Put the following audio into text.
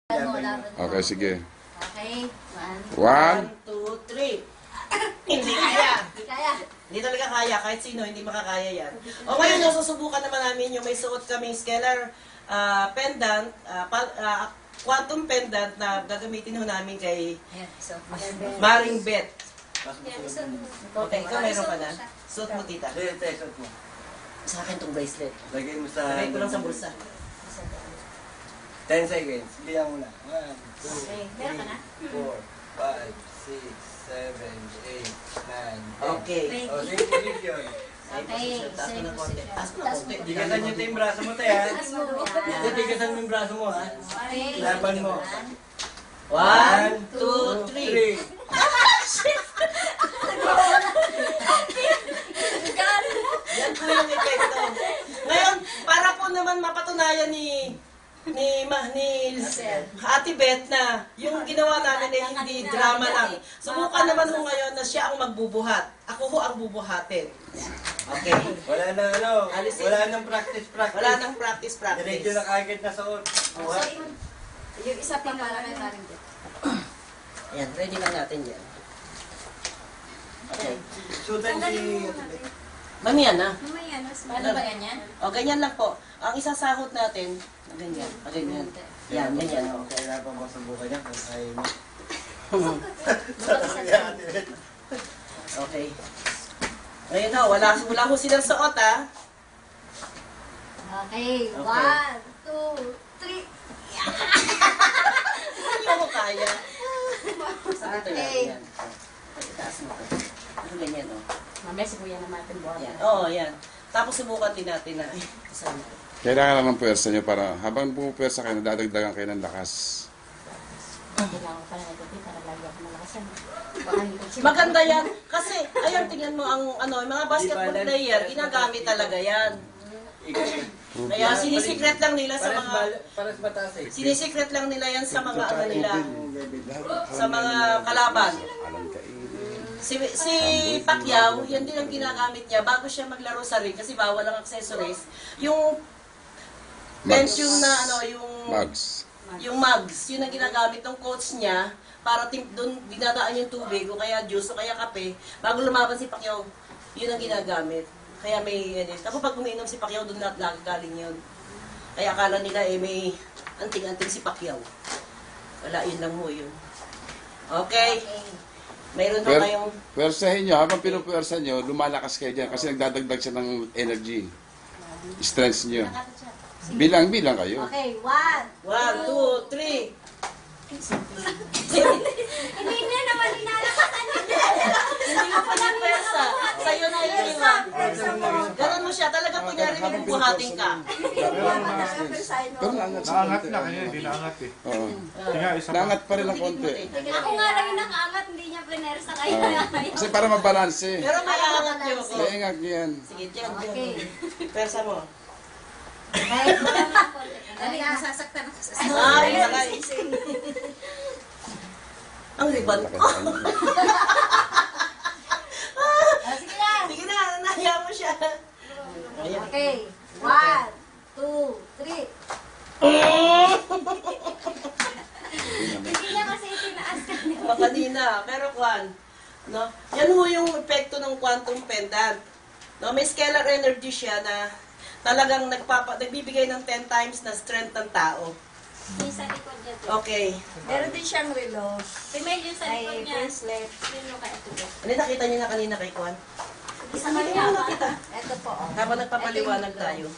Okay, sige. Okay. 1, 2, 3. Hindi kaya. Hindi kaya. Hindi talaga kaya. Kahit sino, hindi makakaya yan. O ngayon, susubukan naman namin yung may suot kaming scalar pendant, quantum pendant na gagamitin ho namin kay Ayan, so, Maring Bet. Okay, Okay, ikaw mayroon ka na. Suot mo, tita. Tesot mo. Sa akin tong bracelet. Lagay mo sa... Lagay ko lang sa bulsa. 10 seconds. Bilang mo na. 1, 2, Okay, meron ka na? 3, 4, 5, 6, 7, 8, 9, 10. Okay. O, sige, position. Okay, Taas mo ng konti. Taas mo ng konti. Bigasan nyo yung braso mo, te, ha? Taas mo Hindi, bigasan mo yung braso mo, ha? Okay. Laban mo. 1, 2, 3. 3. Yan po yung epekto. Ngayon, para po naman mapatunayan ni Ate Beth na yung ginawa namin ay hindi drama lang. Subukan naman ho ngayon na siya ang magbubuhat. Ako ho ang bubuhatin. Okay. Wala nang ano, Alisin. wala nang practice. Wala nang practice. Diretso na kagad na suot. Buhat. Yung isa pa para kay Maring Bet. Ayan, ready lang natin yan. Okay. Suotan si... Mamaya na. Mamaya, paano ba ganyan? O, ganyan lang po. Ang isasahot natin, ganyan, ganyan. Yan, ganyan. O. Kaya pa mo subukan niya kung kaya mo. Okay. Ngayon ho, wala ho silang suot, ha? Okay, 1, 2, 3. Hindi mo kaya. Saan ito Okay. yan? Itaas mo ito. Ano ganyan, o? Mamaya si Kuya naman natin buhat. Yan. Oo, yan. Tapos subukan din natin na, kasama. kailangan lang ng pwersa nyo para habang pumupwersa kayo, nadadagdagan kayo ng lakas. Kailangan pa na ito para lagi ako malakasan. Baka hindi ko Maganda yan. Kasi, ayan, tingnan mo ang yung mga basketball player, ginagamit talaga yan. Kaya sinisikret lang nila sa mga... Paras mataas eh. Sinisikret lang nila yan sa mga ano nila, sa mga kalaban. Si Pacquiao, yan din ang ginagamit niya bago siya maglaro sa ring kasi bawal ang accessories. Yung bench, yung na ano, yung mugs, yun ang ginagamit ng coach niya para doon dinadaan yung tubig o kaya juice o kaya kape. Bago lumaban si Pacquiao, yun ang ginagamit. Kaya may, tapos pag umiinom si Pacquiao, doon lagi galing yun. Kaya akala nila may anting-anting si Pacquiao. Wala, yun lang mo yun. Okay. Mayroon na kayong... Pwersahin nyo, habang pinupwersa nyo, lumalakas kayo dyan kasi nagdadagdag siya ng energy. Strength nyo. Bilang kayo. Okay, 1, 1, 2, 3. Hindi na naman inalakasan niya. Hindi mo pa pwersa. Sa'yo na iniwan. Ganun mo siya. Talaga kunyari may bubuhatin ka. Pero naangat sa Naangat konti. na kanya, hindi naangat eh. Oo. Kaya isa pa. Naangat pa rin ng konti. Ako nga lang yung nakaangat, hindi niya pinersa kayo. Kasi para mabalanse. Pero may angat niyo ako. Naingat nyo yan. Sige, dyan. Okay. Pwersa mo. Kahit wala na konti. Dali, masasaktan ako sa Ay, nakay. Ang riban ko. Sige na. Sige na, nahaya mo siya. Ayan. Okay, 1, 2, 3. Hindi na kasi itinaas ka niya. Kanina, pero Juan, no? Yan ho yung epekto ng quantum pendant. No, may scalar energy siya na talagang nagbibigay ng 10 times na strength ng tao. Yung sa likod niya. Okay. Meron din siyang relo. Female yung sa likod Ay, niya. bracelet. Yun yung kaya ito. Ano nakita niyo na kanina kay Juan? Isa man niya. Nakita. Ito po. Habang nagpapaliwanag tayo.